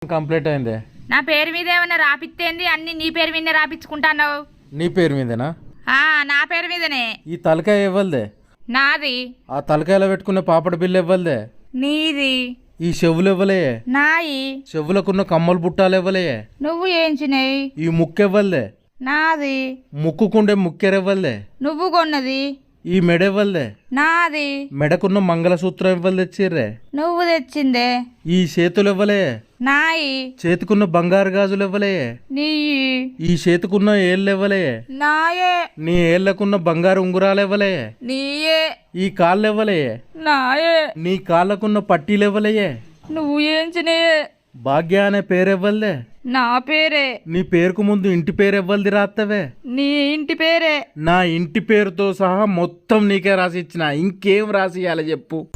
Complete అయింది. నా పేరు మీద ఏమన్నా రాపిత్తేంది? అన్ని నీ పేరు మీదనే రాపించుకుంటాన్నావు. నీ పేరు మీదేనా? నా పేరు మీదనే. ఈ తలకాయ ఇవ్వలదే? నాది. ఆ తలకాయలో పెట్టుకున్న పాపడ బిల్లు ఇవ్వలదే? నీది. ఈ చెవులు ఇవ్వలే? నాయి. చెవులకున్న కమ్మలు బుట్టాలు ఇవ్వలే? నువ్వు ఏంచినాయి. ఈ ముక్కు ఇవ్వలదే? నాది. ముక్కుకుండే ముక్కెరివ్వలే? నువ్వు కొన్నది. ఈ మెడ ఇవ్వలే? నాది. మెడకున్న మంగళసూత్రం ఇవ్వలు తెచ్చిర్రే? నువ్వు తెచ్చిందే. ఈ చేతులు ఇవ్వలే? నాయి. చేతికున్న బంగారు గాజులు ఇవ్వలే? నీ. ఈ చేతికున్న ఏళ్ళు ఇవ్వలే? నాయే. నీ ఏళ్లకున్న బంగారు ఉంగురాలు ఇవ్వలే? నీయే. ఈ కాళ్ళు ఇవ్వలే? నాయే. నీ కాళ్ళకున్న పట్టీలు ఇవ్వలే? నువ్వు ఏంచినాయే. భాగ్య అనే పేరు ఇవ్వలే? నా పేరే. నీ పేరుకు ముందు ఇంటి పేరు ఇవ్వలది రాత్తవే? నీ ఇంటి పేరే. నా ఇంటి పేరుతో సహా మొత్తం నీకే రాసి ఇచ్చిన. ఇంకేం రాసి ఇవ్వాలి చెప్పు?